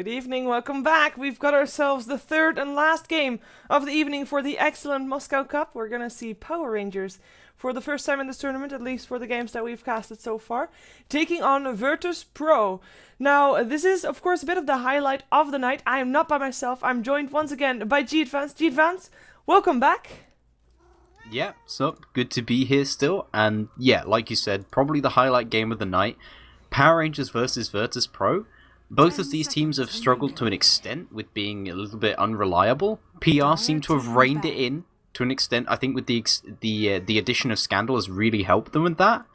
Good evening, welcome back. We've got ourselves the third and last game of the evening for the excellent Moscow Cup. We're going to see Power Rangers for the first time in this tournament, at least for the games that we've casted so far, taking on Virtus.Pro. Now, this is, of course, a bit of the highlight of the night. I am not by myself. I'm joined once again by G-Advance. G-Advance, welcome back. Yeah, so good to be here still. And yeah, like you said, probably the highlight game of the night. Power Rangers versus Virtus.Pro. Both of these teams have struggled to an extent with being a little bit unreliable. PR seem to have reined it in to an extent. I think with the addition of Scandal has really helped them with that.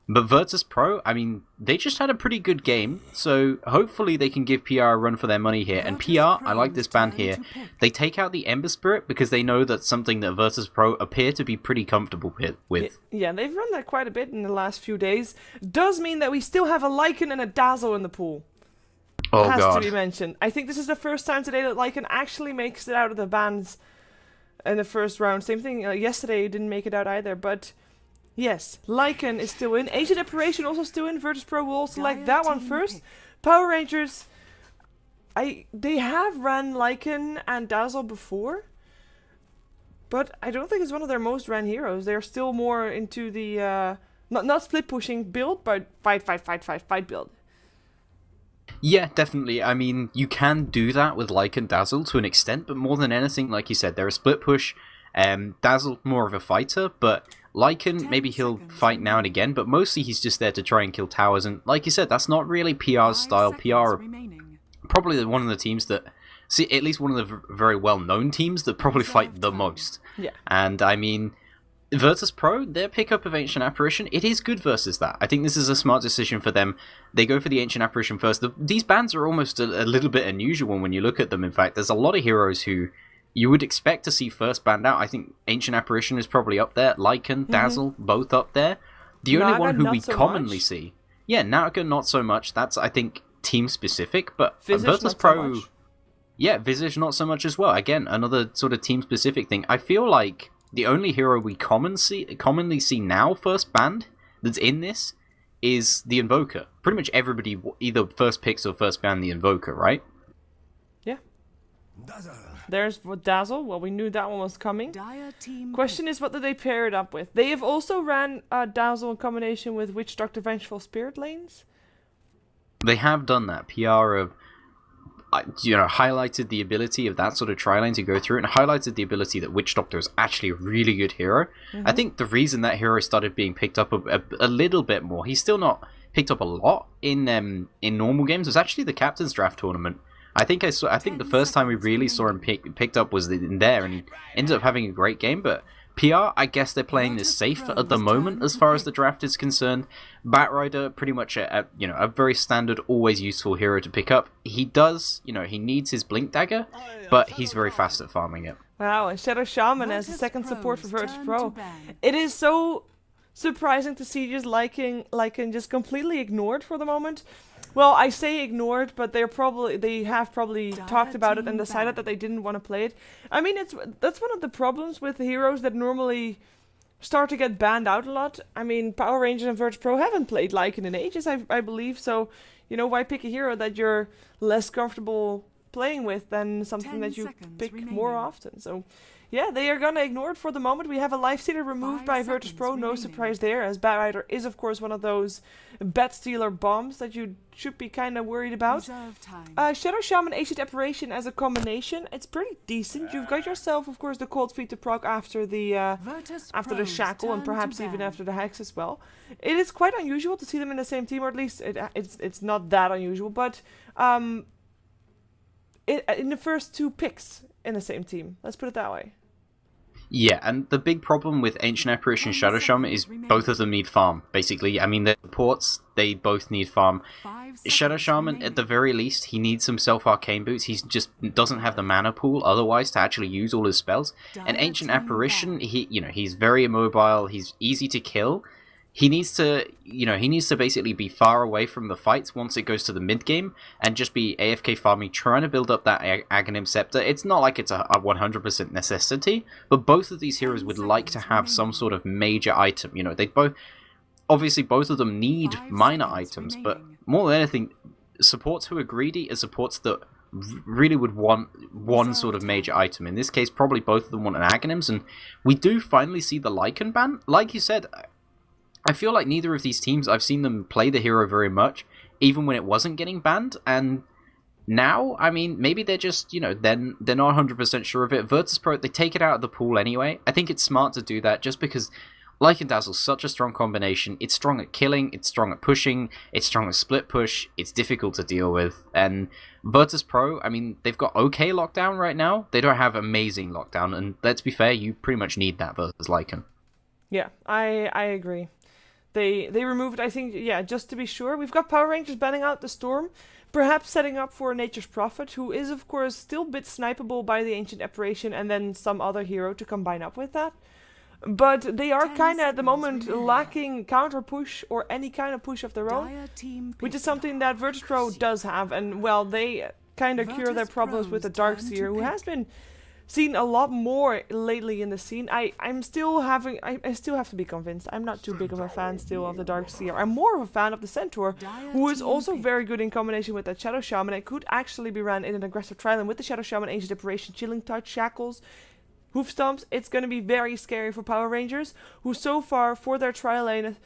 But Virtus.Pro, I mean, they just had a pretty good game, so hopefully they can give PR a run for their money here. And PR, I like this band here. They take out the Ember Spirit because they know that's something that Virtus.Pro appear to be pretty comfortable with. Yeah, they've run that quite a bit in the last few days. Does mean that we still have a Lycan and a Dazzle in the pool. Oh, has God. to be mentioned. I think this is the first time today that Lycan actually makes it out of the bans in the first round. Same thing, yesterday it didn't make it out either, but yes, Lycan is still in. Ancient Apparition also still in. Virtus.Pro will select that one first. Power Rangers, they have ran Lycan and Dazzle before, but I don't think it's one of their most ran heroes. They're still more into the, not split pushing build, but fight build. Yeah, definitely. I mean, you can do that with Lycan Dazzle to an extent, but more than anything, like you said, they're a split push. Dazzle, more of a fighter, but Lycan, maybe he'll fight now and again, but mostly he's just there to try and kill towers, and like you said, that's not really PR's style. PR are probably one of the teams that, at least one of the very well-known teams that probably fight the most. Yeah. And, I mean, Virtus.Pro, their pickup of Ancient Apparition, it is good versus that. I think this is a smart decision for them. They go for the Ancient Apparition first. These bands are almost a little bit unusual when you look at them. In fact, there's a lot of heroes who you would expect to see first banned out. I think Ancient Apparition is probably up there. Lycan, Dazzle, both up there. The only one who we commonly see... Yeah, Naga not so much. That's, I think, team-specific. But Virtus.Pro... Yeah, Visage not so much as well. Again, another sort of team-specific thing. I feel like the only hero we commonly see now first banned that's in this is the Invoker. Pretty much everybody either first picks or first ban the Invoker, right? Yeah. There's Dazzle. Well, we knew that one was coming. Question is, what did they pair it up with? They have also ran Dazzle in combination with Witch Doctor Vengeful Spirit lanes. They have done that. PR have highlighted the ability of that sort of tri-lane to go through, and highlighted the ability that Witch Doctor is actually a really good hero. I think the reason that hero started being picked up a little bit more, he's still not picked up a lot in normal games, was actually the Captain's Draft tournament. I think the first time we really saw him picked up was in there, and he ended up having a great game. But PR, I guess they're playing this safe at the moment as far as the draft is concerned. Batrider, pretty much a very standard, always useful hero to pick up. He does, he needs his Blink Dagger, but he's very fast at farming it. Wow, and Shadow Shaman as a second support for Virtus.Pro. It is so surprising to see just Lycan just completely ignored for the moment. Well, I say ignored, but they have probably talked about it and decided that they didn't want to play it. I mean, that's one of the problems with the heroes that normally start to get banned out a lot. I mean, Power Rangers and Virtus.Pro haven't played Lycan in ages, I believe. So, why pick a hero that you're less comfortable playing with than something that you pick more often? So, yeah, they are gonna ignore it for the moment. We have a Life Stealer removed by Virtus.Pro, no surprise there, as Batrider is of course one of those bet stealer bombs that you should be kind of worried about. Shadow Shaman Ancient Apparition as a combination, it's pretty decent. You've got yourself, of course, the Cold Feet to proc after the Shackle and perhaps even after the Hex as well. It is quite unusual to see them in the same team, or at least it's not that unusual, but in the first two picks in the same team, let's put it that way. Yeah, and the big problem with Ancient Apparition and Shadow Shaman is both of them need farm, basically. I mean, they're supports, they both need farm. Shadow Shaman, at the very least, he needs some Self-Arcane Boots. He just doesn't have the mana pool otherwise to actually use all his spells. And Ancient Apparition, he's very immobile, he's easy to kill. He needs to, basically be far away from the fights once it goes to the mid game, and just be AFK farming, trying to build up that Aghanim Scepter. It's not like it's a 100% necessity, but both of these heroes would like to have some sort of major item. They both, obviously both of them need minor items, but more than anything, supports who are greedy are supports that really would want one sort of major item. In this case, probably both of them want an Aghanims, and we do finally see the Lycan ban. Like you said, I feel like neither of these teams, I've seen them play the hero very much, even when it wasn't getting banned, and now, I mean, maybe they're just, you know, then they're not 100% sure of it. Virtus.Pro, they take it out of the pool anyway. I think it's smart to do that just because Lycan Dazzle's such a strong combination. It's strong at killing, it's strong at pushing, it's strong at split push, it's difficult to deal with. And Virtus.Pro, I mean, they've got okay lockdown right now. They don't have amazing lockdown, and let's be fair, you pretty much need that versus Lycan. Yeah, I agree. They removed, I think, yeah, just to be sure. We've got Power Rangers banning out the Storm, perhaps setting up for Nature's Prophet, who is, of course, still a bit snipeable by the Ancient Apparition and then some other hero to combine up with that. But they are kind of, at the moment, lacking counter push or any kind of push of their own, which is something that Virtus.Pro does have. And, well, they kind of cure their problems with the Darkseer, who has been seen a lot more lately in the scene. I still have to be convinced. I'm not too big of a fan still of the Darkseer. I'm more of a fan of the Centaur, who is also very good in combination with that Shadow Shaman. It could actually be ran in an aggressive tri-lane with the Shadow Shaman, Ancient Apparition, Chilling Touch, Shackles, Hoof Stomps. It's going to be very scary for Power Rangers, who so far, for their tri-lane,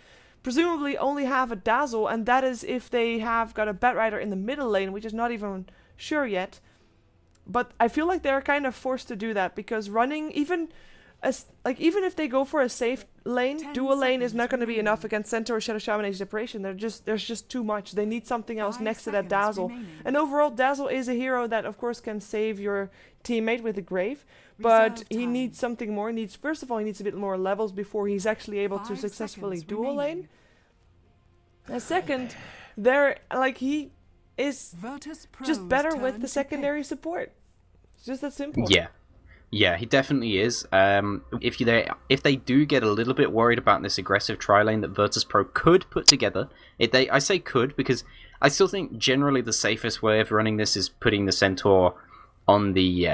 presumably only have a Dazzle, and that is if they have got a Batrider in the middle lane, which is not even sure yet. But I feel like they're kind of forced to do that, because running, even if they go for a safe lane, dual lane is not going to be enough against Centaur, Shadow Shaman, Age Separation. There's just too much. They need something else next to that Dazzle. And overall, Dazzle is a hero that, of course, can save your teammate with the Grave, but he needs something more. First of all, he needs a bit more levels before he's actually able to successfully dual lane. And second, he is just better with the secondary support. It's just that simple. Yeah, he definitely is. If they do get a little bit worried about this aggressive tri-lane that Virtus.Pro could put together, I say could because I still think generally the safest way of running this is putting the Centaur on the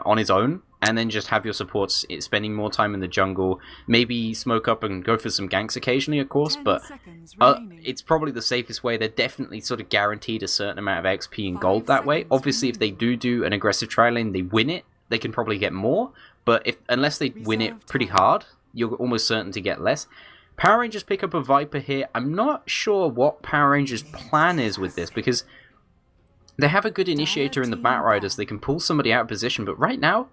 on his own, and then just have your supports spending more time in the jungle, maybe smoke up and go for some ganks occasionally, of course, but it's probably the safest way. They're definitely sort of guaranteed a certain amount of XP and gold that way. Obviously, if they do an aggressive tri-lane, they win it, they can probably get more, but unless they win it pretty hard, you're almost certain to get less. Power Rangers pick up a Viper here. I'm not sure what Power Rangers' plan is with this, because they have a good initiator in the Batriders. They can pull somebody out of position, but right now,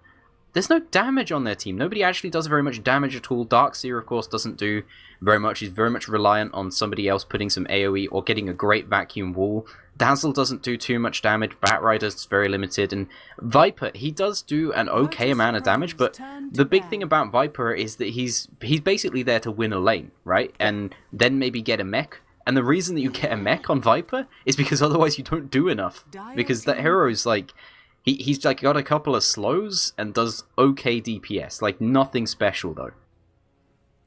there's no damage on their team. Nobody actually does very much damage at all. Darkseer, of course, doesn't do very much. He's very much reliant on somebody else putting some AoE or getting a great vacuum wall. Dazzle doesn't do too much damage. Batrider's very limited. And Viper, he does do an okay amount of damage, but the big thing about Viper is that he's basically there to win a lane, right? And then maybe get a mech. And the reason that you get a mech on Viper is because otherwise you don't do enough. Because that hero's like, he's like got a couple of slows and does okay DPS. Like nothing special though.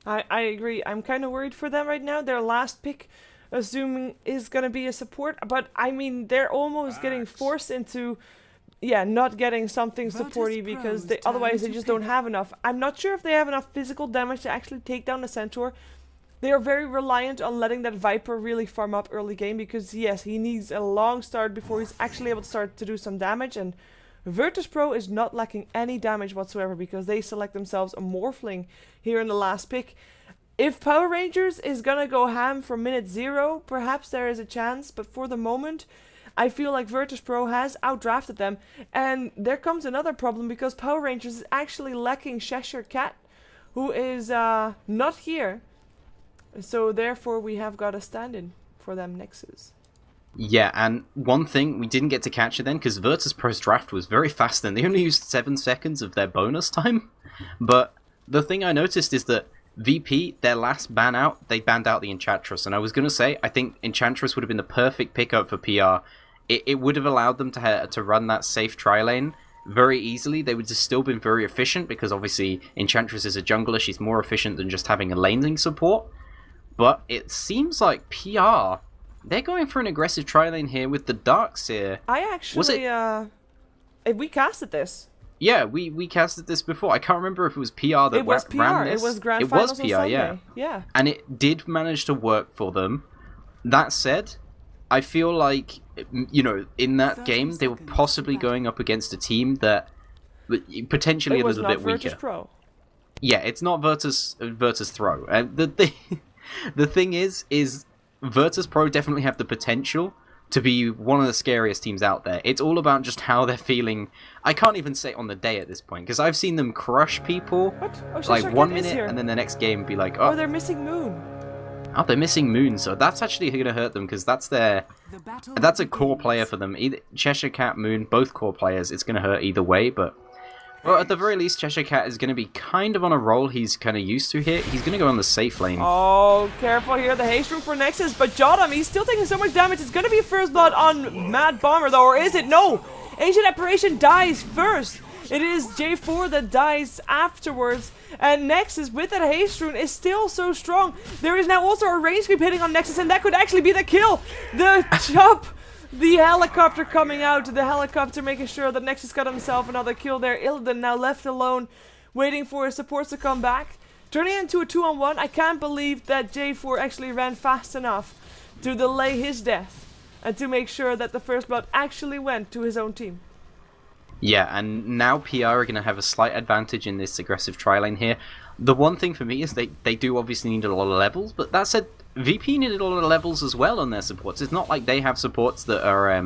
I agree. I'm kind of worried for them right now. Their last pick, assuming, is going to be a support. But I mean, they're almost getting forced into, not getting something supporty because otherwise they just don't have enough. I'm not sure if they have enough physical damage to actually take down the Centaur. They are very reliant on letting that Viper really farm up early game because, yes, he needs a long start before he's actually able to start to do some damage. And Virtus.Pro is not lacking any damage whatsoever because they select themselves a Morphling here in the last pick. If Power Rangers is gonna go ham from minute 0, perhaps there is a chance. But for the moment, I feel like Virtus.Pro has outdrafted them. And there comes another problem because Power Rangers is actually lacking Cheshire Cat, who is not here. So therefore we have got a stand-in for them Nexus. Yeah, and one thing, we didn't get to catch it then, because Virtus.Pro's draft was very fast and they only used 7 seconds of their bonus time. But the thing I noticed is that VP, their last ban out, they banned out the Enchantress. And I was going to say, I think Enchantress would have been the perfect pickup for PR. It would have allowed them to run that safe tri-lane very easily. They would have still been very efficient, because obviously Enchantress is a jungler, she's more efficient than just having a laning support. But it seems like PR, they're going for an aggressive tri-lane here with the Darkseer. I actually, we casted this. Yeah, we casted this before. I can't remember if it was PR that ran this. It was Grand Finals on Sunday. Yeah. And it did manage to work for them. That said, I feel like, you know, in that game, they were possibly going up against a team that potentially a little bit weaker. VirtusPro. Yeah, it's not Virtus.Pro. The thing is Virtus.Pro definitely have the potential to be one of the scariest teams out there. It's all about just how they're feeling. I can't even say on the day at this point, because I've seen them crush people like 1 minute and then the next game be like, oh, they're missing Moon. Oh, they're missing Moon, so that's actually going to hurt them, because that's a core player for them. Either Cheshire Cat, Moon, both core players. It's going to hurt either way, but well, at the very least, Cheshire Cat is going to be kind of on a roll he's kind of used to here. He's going to go on the safe lane. Oh, careful here. The haste room for Nexus, but Jodam, he's still taking so much damage. It's going to be first blood on Mad Bomber, though, or is it? No! Ancient Apparition dies first. It is J4 that dies afterwards, and Nexus with that haste rune is still so strong. There is now also a range creep hitting on Nexus, and that could actually be the kill. The chop, the helicopter coming out, the helicopter making sure that Nexus got himself another kill there. Illidan now left alone, waiting for his supports to come back. Turning into a 2-on-1, I can't believe that J4 actually ran fast enough to delay his death, and to make sure that the first blood actually went to his own team. Yeah, and now PR are going to have a slight advantage in this aggressive tri-lane here. The one thing for me is they do obviously need a lot of levels, but that said, VP needed a lot of levels as well on their supports. It's not like they have supports that are,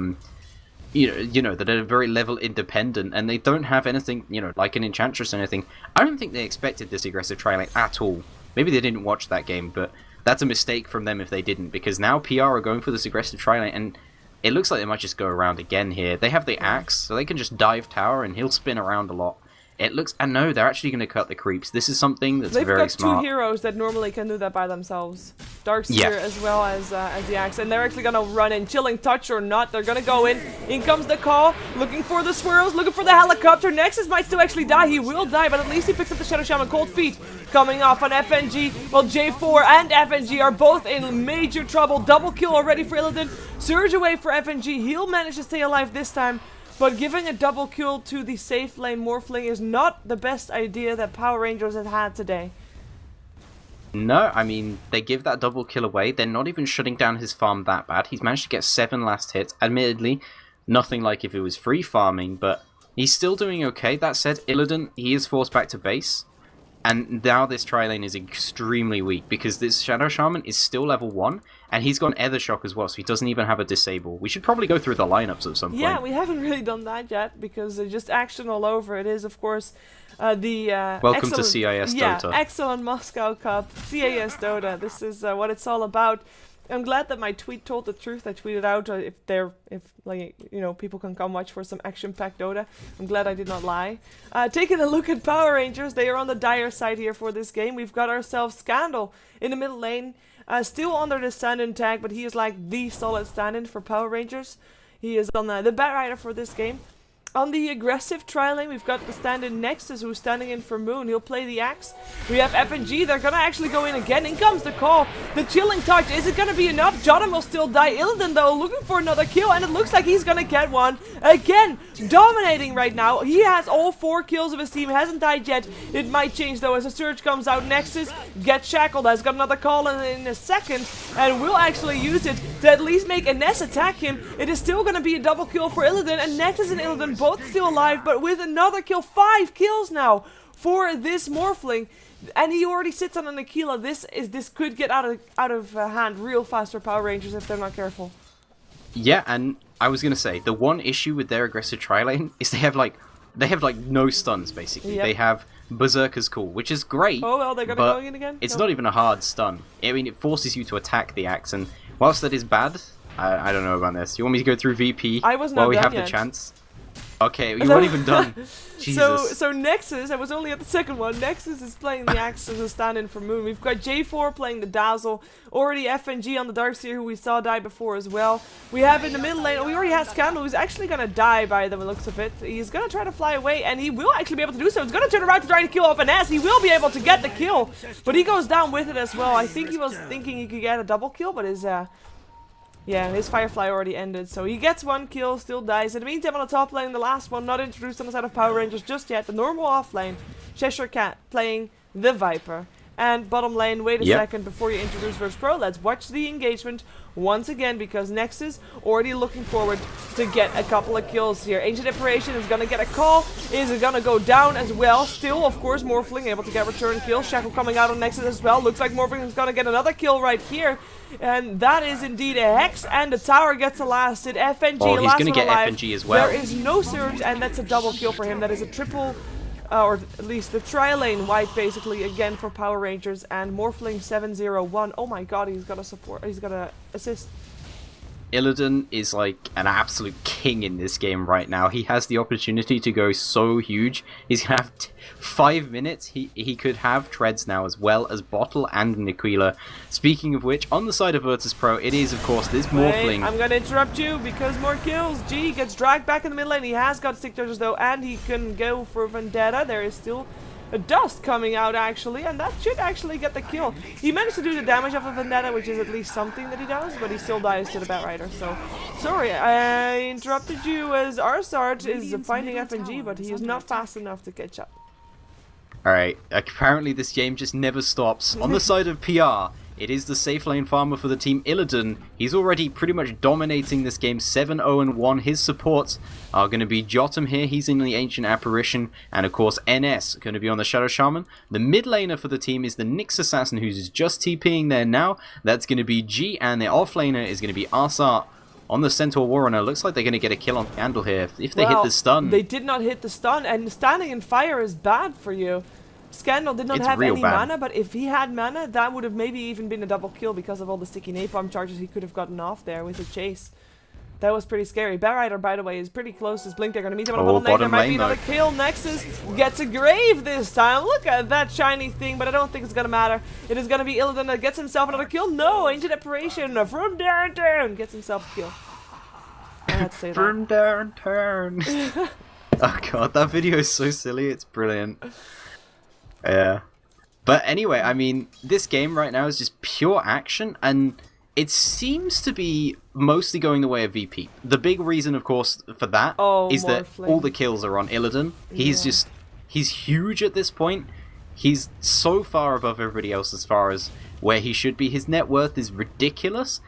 you know, that are very level independent, and they don't have anything, you know, like an Enchantress or anything. I don't think they expected this aggressive tri-lane at all. Maybe they didn't watch that game, but that's a mistake from them if they didn't, because now PR are going for this aggressive tri-lane, and it looks like they might just go around again here. They have the axe, so they can just dive tower, and he'll spin around a lot. It looks... And no, they're actually going to cut the creeps. This is something that's very smart. They've got two heroes that normally can do that by themselves. Darkseer as well as the axe. And they're actually going to run in. Chilling Touch or not, they're going to go in. In comes the call. Looking for the swirls. Looking for the helicopter. Nexus might still actually die. He will die, but at least he picks up the Shadow Shaman. Cold Feet coming off on FNG. Well, J4 and FNG are both in major trouble. Double kill already for Illidan. Surge away for FNG. He'll manage to stay alive this time. But giving a double kill to the safe lane Morphling is not the best idea that Power Rangers have had today. No, I mean, they give that double kill away. They're not even shutting down his farm that bad. He's managed to get 7 last hits. Admittedly, nothing like if it was free farming, but he's still doing okay. That said, Illidan, he is forced back to base. And now this tri-lane is extremely weak, because this Shadow Shaman is still level 1, and he's got an Ether Shock as well, so he doesn't even have a disable. We should probably go through the lineups at some point. Yeah, we haven't really done that yet, because just action all over. It is, of course, the Welcome to CIS Dota. Yeah, excellent Moscow Cup, CIS Dota. This is what it's all about. I'm glad that my tweet told the truth. I tweeted out if like, you know, people can come watch for some action-packed Dota. I'm glad I did not lie. Taking a look at Power Rangers, they are on the dire side here for this game. We've got ourselves Scandal in the middle lane, still under the stand-in tag, but he is like the solid stand-in for Power Rangers. He is on the Bat Rider for this game. On the aggressive tri-lane, we've got the stand-in Nexus, who's standing in for Moon. He'll play the axe. We have FNG. They're going to actually go in again. In comes the call. The Chilling Touch. Is it going to be enough? Jodam will still die. Illidan, though, looking for another kill, and it looks like he's going to get one. Again, dominating right now. He has all 4 kills of his team. Hasn't died yet. It might change, though, as the surge comes out. Nexus gets shackled. Has got another call in a second, and will actually use it to at least make Ines attack him. It is still going to be a double kill for Illidan, and Nexus and Illidan both still alive, but with another kill. 5 kills now for this Morphling, and he already sits on an Aquila. This could get out of hand real fast for Power Rangers if they're not careful. Yeah, and I was gonna say the one issue with their aggressive tri-lane is they have like no stuns basically. Yep. They have Berserker's Call, which is great. Oh well, they're gonna go in again. It's not even a hard stun. I mean, it forces you to attack the axe, and whilst that is bad, I don't know about this. You want me to go through VP while we have the chance? Okay, you weren't even done. Jesus. So Nexus, I was only at the second one. Nexus is playing the axe as a stand-in for Moon. We've got J4 playing the Dazzle. Already FNG on the Darkseer, who we saw die before as well. We have in the middle lane, we already have Scandal, who's actually going to die by the looks of it. He's going to try to fly away, and he will actually be able to do so. He's going to turn around to try to kill off Ines. He will be able to get the kill, but he goes down with it as well. I think he was thinking he could get a double kill, but his Firefly already ended, so he gets 1 kill, still dies. In the meantime, on the top lane, the last one, not introduced on the side of Power Rangers just yet, the normal off lane, Cheshire Cat playing the Viper. And bottom lane, wait a Yep. second before you introduce VirtusPro. Let's watch the engagement once again, because Nexus already looking forward to get a couple of kills here. Ancient Apparition is gonna get a call, is gonna go down as well. Still, of course, Morphling able to get return kill. Shackle coming out on Nexus as well. Looks like Morphling is gonna get another kill right here. And that is indeed a Hex, and the tower gets a last hit. FNG, Oh, he's last gonna one get alive. FNG as well. There is no surge, and that's a double kill for him. That is a triple, or at least the tri-lane wipe basically again for Power Rangers. And Morphling 701. Oh my god, he's got a support. He's got a assist. Illidan is like an absolute king in this game right now. He has the opportunity to go so huge. He's gonna have 5 minutes. He could have Treads now as well as Bottle and Nikila. Speaking of which, on the side of Virtus.Pro, it is of course this Morphling. I'm gonna interrupt you because more kills. G gets dragged back in the mid lane. He has got stick charges though, and he can go for Vendetta. There is still a dust coming out actually, and that should actually get the kill. He managed to do the damage of a Vendetta, which is at least something that he does, but he still dies to the Batrider. So sorry, I interrupted you as Arsart is finding FNG, but he is not fast enough to catch up. Alright, apparently this game just never stops. On the side of PR, it is the safe lane farmer for the team Illidan. He's already pretty much dominating this game, 7-0-1. His supports are going to be Jotum here, he's in the Ancient Apparition, and of course NS going to be on the Shadow Shaman. The mid laner for the team is the Nyx Assassin, who's just TPing there now. That's going to be G, and the off laner is going to be Arsart. On the Centaur Warrunner, looks like they're going to get a kill on Candle here if they hit the stun. They did not hit the stun, and standing in fire is bad for you. Scandal did not have any mana, but if he had mana, that would have maybe even been a double kill because of all the sticky napalm charges he could have gotten off there with the chase. That was pretty scary. Batrider, by the way, is pretty close as Blink. They're going to meet him on the bottom lane. There might be another kill. Nexus gets a grave this time. Look at that shiny thing, but I don't think it's going to matter. It is going to be Illidan that gets himself another kill. No, Ancient Apparition from downtown gets himself a kill. I had to say that. From downtown. Oh god, that video is so silly. It's brilliant. Yeah. But anyway, I mean, this game right now is just pure action, and it seems to be mostly going the way of VP. The big reason, of course, for that is that all the kills are on Illidan. He's huge at this point. He's so far above everybody else as far as where he should be. His net worth is ridiculous.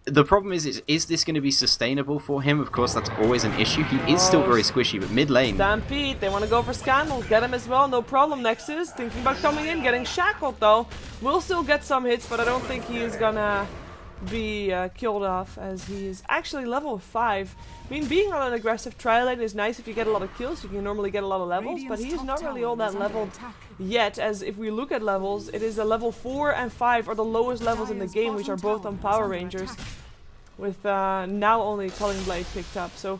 The problem is this going to be sustainable for him? Of course, that's always an issue. He is still very squishy, but mid lane... Stampede, they want to go for Scandal. Get him as well, no problem. Nexus, thinking about coming in, getting shackled though. Will still get some hits, but I don't think he is gonna be killed off, as he is actually level 5. I mean, being on an aggressive tri-lane is nice if you get a lot of kills. You can normally get a lot of levels, but he's not really all that leveled yet, as if we look at levels, it is a level 4 and 5 are the lowest levels in the game, which are both on Power Rangers, with now only Culling Blade picked up. So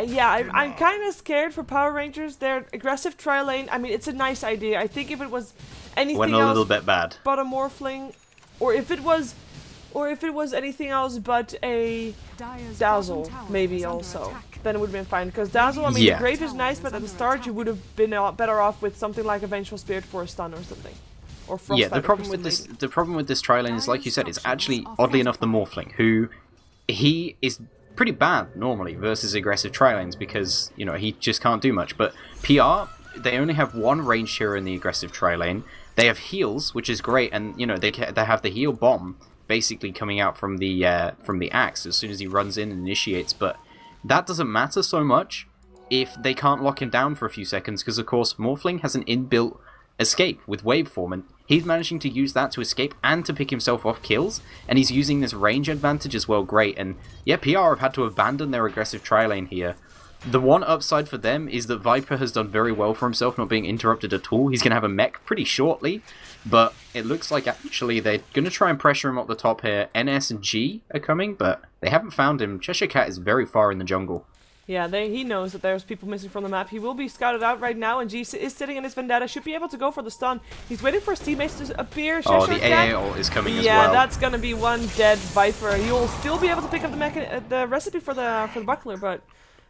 yeah, I'm kind of scared for Power Rangers. Their aggressive tri-lane, I mean, it's a nice idea. I think if it was anything went a little bit bad, but a Morphling, or if it was anything else but a Dazzle, maybe also, then it would have been fine. Because Dazzle, I mean, the Grave is nice, but at the start you would have been better off with something like a Vengeful Spirit for a stun or something. Or Frost. Yeah, the problem with this tri-lane is, like you said, it's actually, oddly enough, the Morphling, who he is pretty bad normally versus aggressive tri-lanes, because, you know, he just can't do much. But PR, they only have one range hero in the aggressive tri-lane. They have heals, which is great, and, you know, they have the heal bomb basically coming out from the axe as soon as he runs in and initiates, but that doesn't matter so much if they can't lock him down for a few seconds, because of course Morphling has an inbuilt escape with waveform, and he's managing to use that to escape and to pick himself off kills, and he's using this range advantage as well. Great. And yeah, PR have had to abandon their aggressive tri-lane here. The one upside for them is that Viper has done very well for himself, not being interrupted at all. He's going to have a mech pretty shortly, but it looks like actually they're going to try and pressure him up the top here. NS and G are coming, but they haven't found him. Cheshire Cat is very far in the jungle. Yeah, he knows that there's people missing from the map. He will be scouted out right now, and G is sitting in his Vendetta. Should be able to go for the stun. He's waiting for his teammates to appear. Oh, the AA ult is coming as well. Yeah, that's going to be one dead Viper. You'll still be able to pick up the recipe for the buckler, but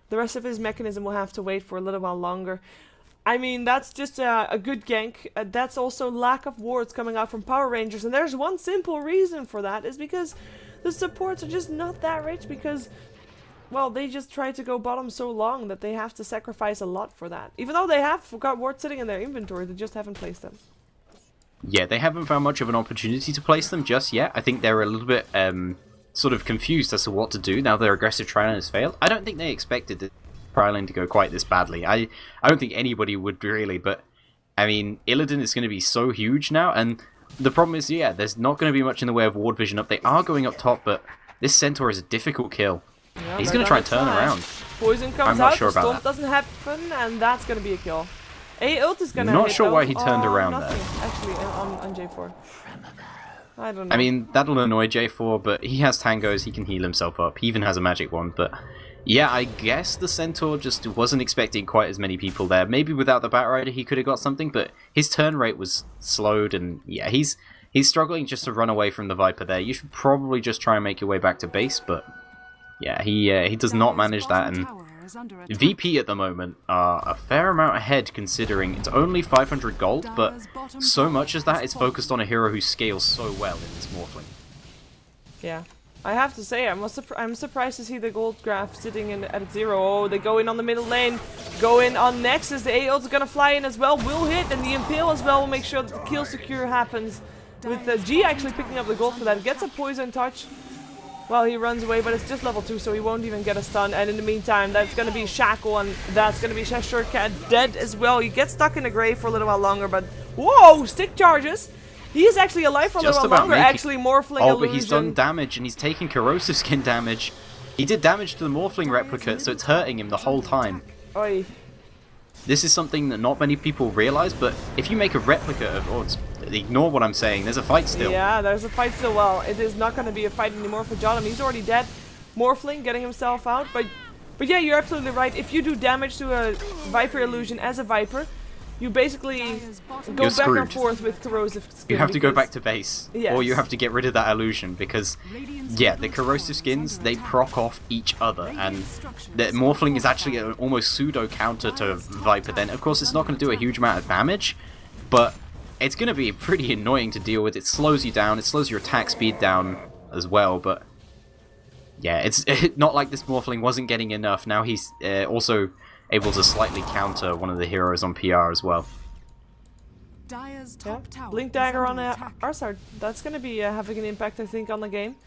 the rest of his mechanism will have to wait for a little while longer. I mean, that's just a good gank. That's also lack of wards coming out from Power Rangers, and there's one simple reason for that, is because the supports are just not that rich, because, well, they just try to go bottom so long that they have to sacrifice a lot for that. Even though they have got wards sitting in their inventory, they just haven't placed them. Yeah, they haven't found much of an opportunity to place them just yet. I think they're a little bit sort of confused as to what to do now their aggressive tri-lane has failed. I don't think they expected the tri-lane to go quite this badly. I don't think anybody would really, but I mean, Illidan is going to be so huge now, and the problem is, yeah, there's not going to be much in the way of ward vision up. They are going up top, but this Centaur is a difficult kill. Yeah, he's going to try and turn around. Poison comes I'm not out, sure about that doesn't happen, and that's going to be a kill. A ult is going to hit. Not sure why he turned around nothing, there. Actually, on J4. I don't know. I mean, that'll annoy J4, but he has tangos, he can heal himself up. He even has a magic wand, but yeah, I guess the Centaur just wasn't expecting quite as many people there. Maybe without the Batrider he could have got something, but his turn rate was slowed, and yeah, he's struggling just to run away from the Viper there. You should probably just try and make your way back to base, but yeah, he does not manage that, and VP at the moment are a fair amount ahead considering it's only 500 gold, but so much as that is focused on a hero who scales so well in this Morphling. Yeah. I have to say, I'm surprised to see the gold graph sitting at 0. Oh, they go in on the middle lane. Go in on Nexus. The A ult's gonna fly in as well. Will hit, and the Impale as well will make sure that the kill secure happens. With G actually picking up the gold for that. Gets a poison touch. Well, he runs away, but it's just level 2, so he won't even get a stun. And in the meantime, that's gonna be Shackle, and that's gonna be Cheshire Cat dead as well. He gets stuck in the grave for a little while longer, but whoa! Stick charges! He is actually alive for a little while longer, actually Morphling illusion. But he's done damage, and he's taking corrosive skin damage. He did damage to the Morphling replicate, so it's hurting him the whole time. Oi. This is something that not many people realize, but if you make a replica of... Oh, ignore what I'm saying, there's a fight still. Yeah, there's a fight still. Well, it is not going to be a fight anymore for John. He's already dead. Morphling getting himself out, but yeah, you're absolutely right. If you do damage to a Viper illusion as a Viper, you basically go back and forth with corrosive skin. You have to go back to base, yes. Or you have to get rid of that illusion, because, yeah, the corrosive skins, they proc off each other, and the Morphling is actually an almost pseudo counter to Viper. Then, of course, it's not going to do a huge amount of damage, but it's going to be pretty annoying to deal with. It slows you down, it slows your attack speed down as well, but yeah, it's not like this Morphling wasn't getting enough. Now he's also able to slightly counter one of the heroes on PR as well. Yeah. Blink Dagger on Arsard. That's going to be having an impact, I think, on the game.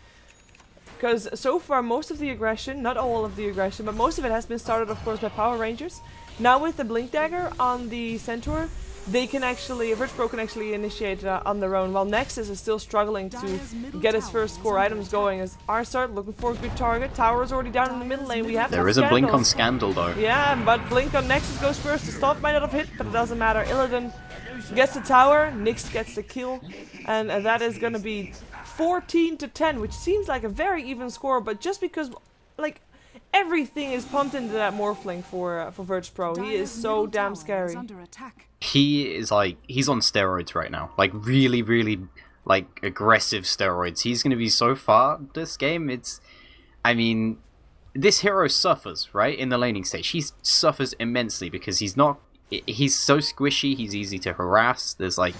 Because so far, most of the aggression, not all of the aggression, but most of it has been started, of course, by Power Rangers. Now with the Blink Dagger on the Centaur, they can actually, VirtusPro can actually initiate on their own, while Nexus is still struggling to get his first core items going. As Arsard looking for a good target. Tower is already down in the middle lane. We have there is a blink on Scandal though. Yeah, but blink on Nexus goes first. The stop might not have hit, but it doesn't matter. Illidan gets the tower, Nyx gets the kill, and that is going to be 14-10, which seems like a very even score, but just because, like, everything is pumped into that Morphling for VirtusPro. He is so damn scary. He is like, he's on steroids right now. Like, really, really, like, aggressive steroids. He's going to be so far this game. It's, I mean, this hero suffers, right? In the laning stage. He suffers immensely because he's so squishy, he's easy to harass. There's, like,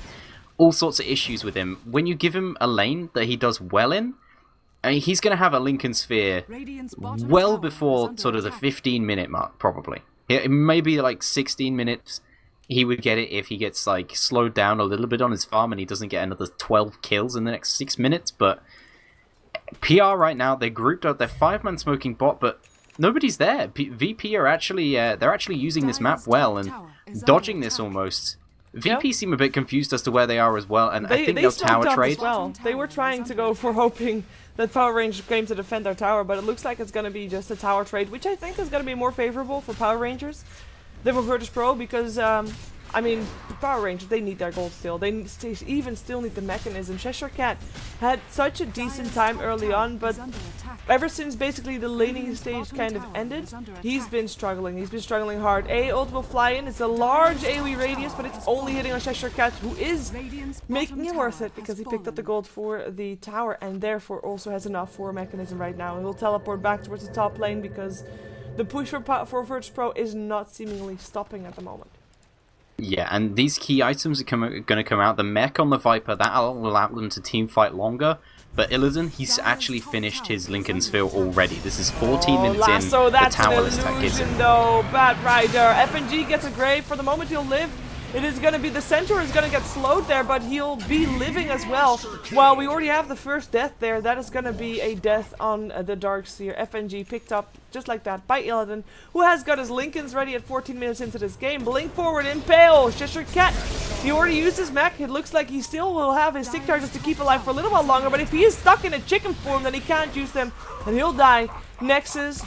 all sorts of issues with him. When you give him a lane that he does well in, I mean, he's going to have a Lincoln Sphere well before sort of the 15-minute mark, probably. It may be like 16 minutes. He would get it if he gets like slowed down a little bit on his farm and he doesn't get another 12 kills in the next 6 minutes. But PR right now, they're grouped up. They're 5-man smoking bot, but nobody's there. VP are actually they're actually using this map well and dodging this almost. VP seem a bit confused as to where they are as well, and I think they'll tower trade. Well, they were trying to go for hoping that Power Rangers came to defend their tower, but it looks like it's going to be just a tower trade, which I think is going to be more favorable for Power Rangers than for VirtusPro, because, I mean, Power Rangers, they need their gold still. They even still need the mechanism. Cheshire Cat had such a decent time early on, but ever since basically the laning stage kind of ended, he's been struggling. He's been struggling hard. Ult will fly in. It's a large AoE radius, but it's only hitting on Cheshire Cat, who is making it worth it because he picked up the gold for the tower and therefore also has enough for a mechanism right now. He'll teleport back towards the top lane because the push for VirtusPro is not seemingly stopping at the moment. Yeah, and these key items are going to come out. The mech on the Viper, that'll allow them to team fight longer. But Illidan, he's actually finished his Lincoln Sphere already. This is 14 minutes in. So that's the towerless an attack is illusion, though. Batrider. FNG gets a grave. For the moment, he'll live. It is going to be the Centaur is going to get slowed there, but he'll be living as well. While we already have the first death there, that is going to be a death on the Darkseer. FNG picked up just like that by Illidan, who has got his Lincolns ready at 14 minutes into this game. Blink forward, Impale, Cheshire Cat. He already used his mech. It looks like he still will have his stick charges to keep alive for a little while longer, but if he is stuck in a chicken form, then he can't use them, and he'll die. Nexus,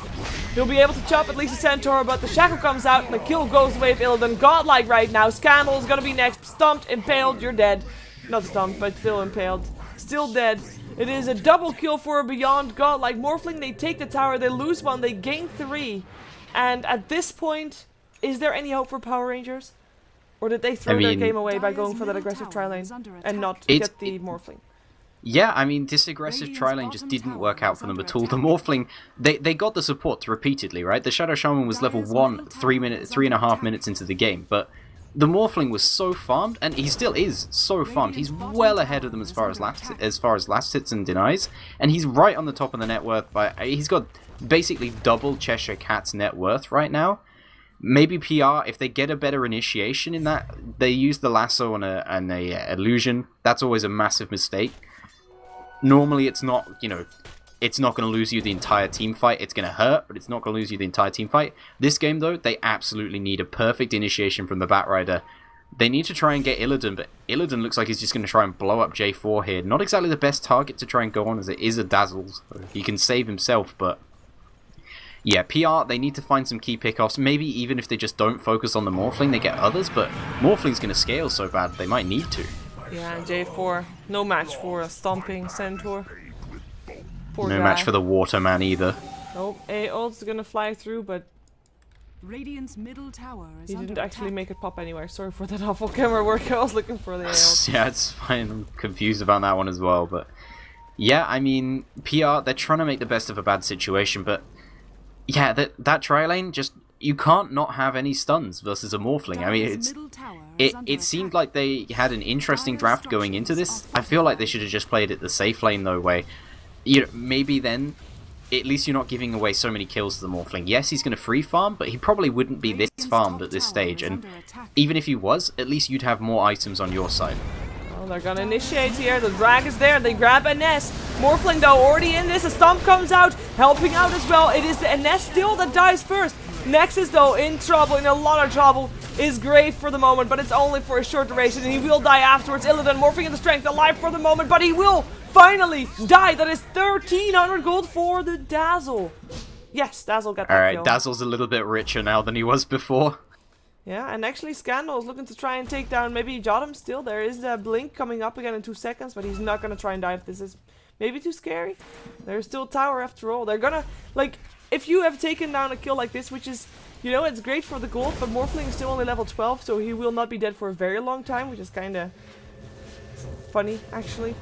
he'll be able to chop at least a Centaur, but the Shackle comes out and the kill goes away with Illidan. Godlike right now. Scandal is gonna be next. Stumped, impaled, you're dead. Not stumped, but still impaled. Still dead. It is a double kill for a Beyond Godlike. Morphling, they take the tower, they lose one, they gain 3. And at this point, is there any hope for Power Rangers? Or did they throw their game away by going for that aggressive tri-lane and not get the Morphling? Yeah, I mean, this aggressive tri-lane just didn't work out for them at all. The Morphling, they got the support repeatedly, right? The Shadow Shaman was level 1 3.5 minutes into the game, but the Morphling was so farmed, and he still is so farmed. He's well ahead of them as far as last hits and denies, and he's right on the top of the net worth. He's got basically double Cheshire Cat's net worth right now. Maybe PR, if they get a better initiation in that, they use the lasso on a illusion. That's always a massive mistake. Normally, it's not, it's not going to lose you the entire team fight. It's going to hurt, but it's not going to lose you the entire team fight. This game, though, they absolutely need a perfect initiation from the Batrider. They need to try and get Illidan, but Illidan looks like he's just going to try and blow up J4 here. Not exactly the best target to try and go on, as it is a Dazzle. So he can save himself, but yeah, PR, they need to find some key pickoffs. Maybe even if they just don't focus on the Morphling, they get others, but Morphling's going to scale so bad they might need to. Yeah, J4, no match for a stomping Centaur. Poor no guy. match for the Waterman either. Nope, ult's gonna fly through, but Radiant's middle tower is he under didn't actually attack. make it pop anywhere. Sorry for that awful camera work. I was looking for the ult. Yeah, it's fine. I'm confused about that one as well, but yeah, I mean, PR, they're trying to make the best of a bad situation, but yeah, that tri-lane, just, you can't not have any stuns versus a Morphling. I mean, it seemed like they had an interesting draft going into this. I feel like they should have just played it the safe lane, though, way. Maybe then, at least you're not giving away so many kills to the Morphling. Yes, he's going to free farm, but he probably wouldn't be this farmed at this stage, and even if he was, at least you'd have more items on your side. Well, they're gonna initiate here. The drag is there. They grab a nest. Morphling, though, already in this. A stomp comes out, helping out as well. It is the nest still that dies first. Nexus, though, in trouble, in a lot of trouble, is great for the moment, but it's only for a short duration, and he will die afterwards. Illidan morphing into strength, alive for the moment, but he will finally die. That is 1,300 gold for the Dazzle. Yes, Dazzle got that kill. Alright, Dazzle's a little bit richer now than he was before. Yeah, and actually Scandal is looking to try and take down maybe Jotum still. There is a blink coming up again in 2 seconds, but he's not going to try and dive. This is maybe too scary. There's still tower after all. They're gonna, like, if you have taken down a kill like this, which is, it's great for the gold, but Morphling is still only level 12, so he will not be dead for a very long time, which is kind of funny, actually.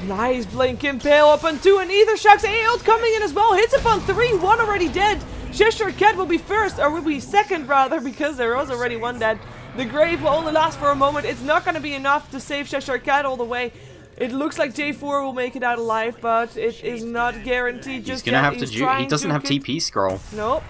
Nice blink impale up on 2, and Ether Shock's ult coming in as well. Hits upon 3, 1 already dead. Cheshire Cat will be first, or will be second rather, because there was already 1 dead. The grave will only last for a moment. It's not going to be enough to save Cheshire Cat all the way. It looks like J4 will make it out alive, but it is not guaranteed just yet. He's He doesn't have TP scroll. Nope.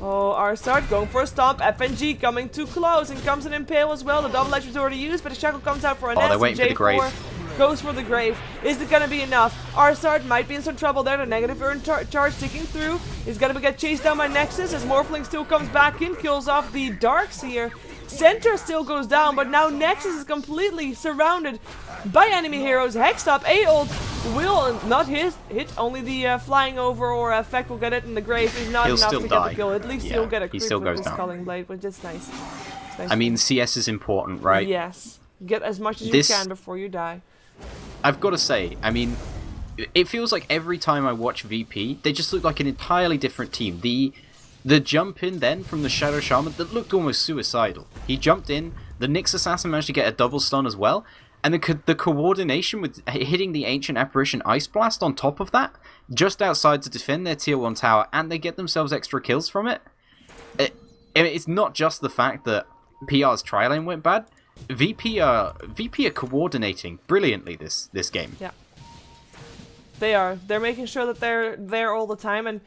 Oh, Arsart going for a stomp. FNG coming too close, and comes an impale as well. The double edge was already used, but the shackle comes out for a nest. They're waiting for the grave. Goes for the grave. Is it gonna be enough? Arsart might be in some trouble there. The negative urn charge ticking through. He's gonna get chased down by Nexus as Morphling still comes back in, kills off the Darkseer. Center still goes down, but now Nexus is completely surrounded by enemy heroes. Hextop, ult will not hit. Only the flying over or effect will get it, and the grave is not enough to get the kill. At least he'll get a creep with his Culling Blade, which is nice. I mean, CS is important, right? Yes. Get as much as you can before you die. I've got to say, I mean, it feels like every time I watch VP, they just look like an entirely different team. The jump in then from the Shadow Shaman, that looked almost suicidal. He jumped in, the Nyx Assassin managed to get a double stun as well, and the coordination with hitting the Ancient Apparition Ice Blast on top of that, just outside to defend their tier 1 tower, and they get themselves extra kills from it. It's not just the fact that PR's tri-lane went bad. VP are coordinating brilliantly this game. Yeah. They are. They're making sure that they're there all the time, and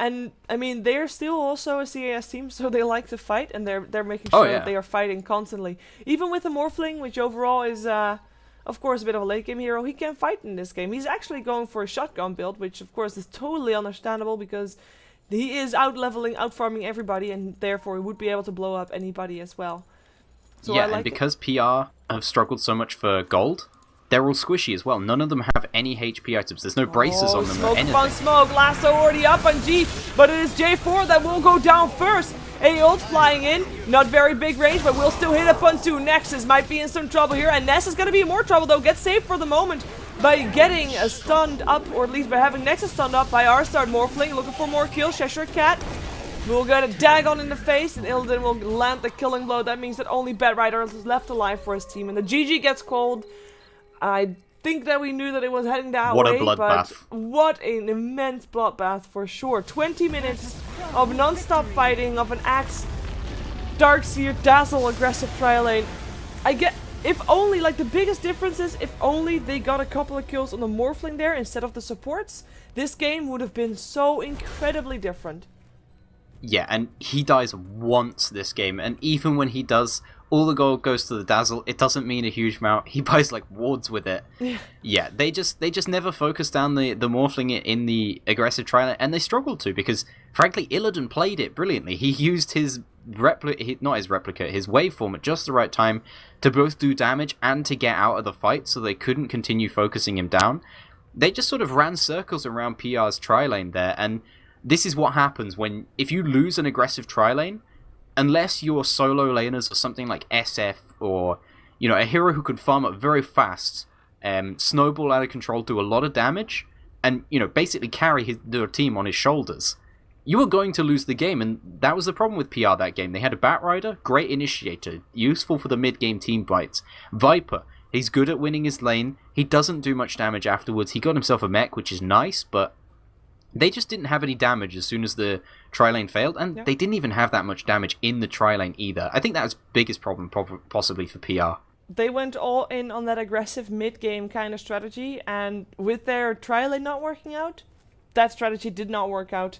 And I mean, they're still also a CAS team, so they like to fight, and they're making sure that they are fighting constantly. Even with the Morphling, which overall is, of course, a bit of a late game hero, he can fight in this game. He's actually going for a shotgun build, which of course is totally understandable because he is out-leveling, out-farming everybody, and therefore he would be able to blow up anybody as well. So yeah, and because PR have struggled so much for gold, they're all squishy as well. None of them have any HP items. There's no braces on them smoke or anything. Upon smoke. Lasso already up on G, but it is J4 that will go down first. A ult flying in. Not very big range, but will still hit upon 2. Nexus might be in some trouble here, and Ness is going to be in more trouble, though. Gets saved for the moment by getting stunned up, or at least by having Nexus stunned up by R-Star Morphling. Looking for more kills. Cheshire Cat will get a dagon in the face, and Illidan will land the killing blow. That means that only Batrider is left alive for his team, and the GG gets called. I think that we knew that it was heading that way. What a bloodbath. But what an immense bloodbath for sure. 20 minutes of non-stop fighting, of an Axe, Darkseer, Dazzle, aggressive trial lane. If only, like the biggest difference is, if only they got a couple of kills on the Morphling there instead of the supports, this game would have been so incredibly different. Yeah, and he dies once this game, and even when he does, all the gold goes to the Dazzle. It doesn't mean a huge amount. He buys like wards with it. Yeah, they just never focus down the Morphling in the aggressive trial, and they struggled to because, frankly, Illidan played it brilliantly. He used his his waveform at just the right time to both do damage and to get out of the fight, so they couldn't continue focusing him down. They just sort of ran circles around PR's tri lane there, and this is what happens if you lose an aggressive tri lane. Unless your solo laners are something like SF or, a hero who can farm up very fast, snowball out of control, do a lot of damage, and, basically carry their team on his shoulders, you are going to lose the game, and that was the problem with PR that game. They had a Batrider, great initiator, useful for the mid-game team fights. Viper, he's good at winning his lane, he doesn't do much damage afterwards, he got himself a mech, which is nice, but they just didn't have any damage as soon as the tri-lane failed, and they didn't even have that much damage in the tri-lane either. I think that was the biggest problem possibly for PR. They went all in on that aggressive mid-game kind of strategy, and with their tri-lane not working out, that strategy did not work out.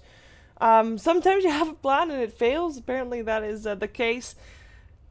Sometimes you have a plan and it fails. Apparently that is the case.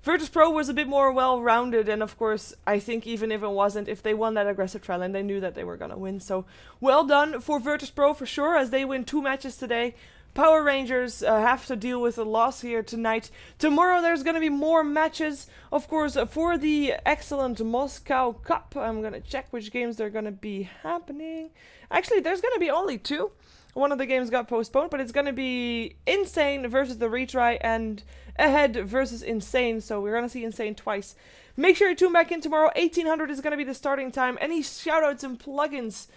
Virtus.Pro was a bit more well-rounded, and of course, I think even if it wasn't, if they won that aggressive trial, and they knew that they were gonna win. So, well done for Virtus.Pro for sure, as they win 2 matches today. Power Rangers have to deal with a loss here tonight. Tomorrow there's gonna be more matches, of course, for the excellent Moscow Cup. I'm gonna check which games they're gonna be happening. Actually, there's gonna be only 2. One of the games got postponed, but it's gonna be Insane versus the Retry and Ahead versus Insane, so we're gonna see Insane twice. Make sure you tune back in tomorrow. 1800 is gonna be the starting time. Any shoutouts and plugins?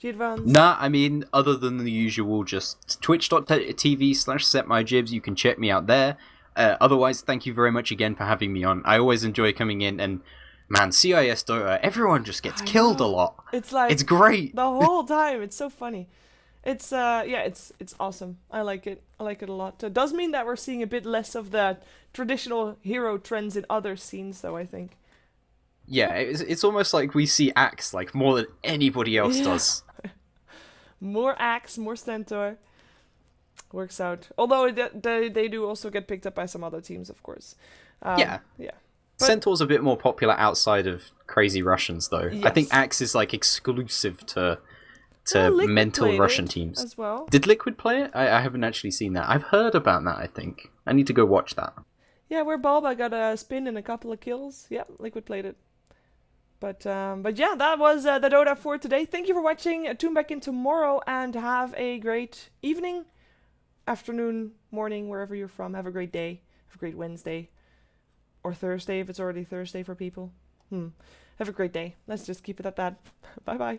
G-Advance? Nah, I mean, other than the usual, just twitch.tv/setmygibs. You can check me out there. Otherwise, thank you very much again for having me on. I always enjoy coming in, and man, CIS Dota, everyone just gets killed a lot. It's like, it's great. The whole time. It's so funny. It's it's awesome. I like it. I like it a lot. It does mean that we're seeing a bit less of the traditional hero trends in other scenes, though, I think. Yeah, it's almost like we see Axe like more than anybody else does. More Axe, more Centaur. Works out. Although they do also get picked up by some other teams, of course. Yeah. But Centaur's a bit more popular outside of Crazy Russians, though. Yes. I think Axe is like exclusive to mental Russian teams as well. Did Liquid play it? I haven't actually seen that. I've heard about that, I think. I need to go watch that. Yeah, where Bulba got a spin and a couple of kills. Yeah, Liquid played it. But yeah, that was the Dota for today. Thank you for watching. Tune back in tomorrow and have a great evening, afternoon, morning, wherever you're from. Have a great day. Have a great Wednesday. Or Thursday if it's already Thursday for people. Have a great day. Let's just keep it at that. Bye-bye.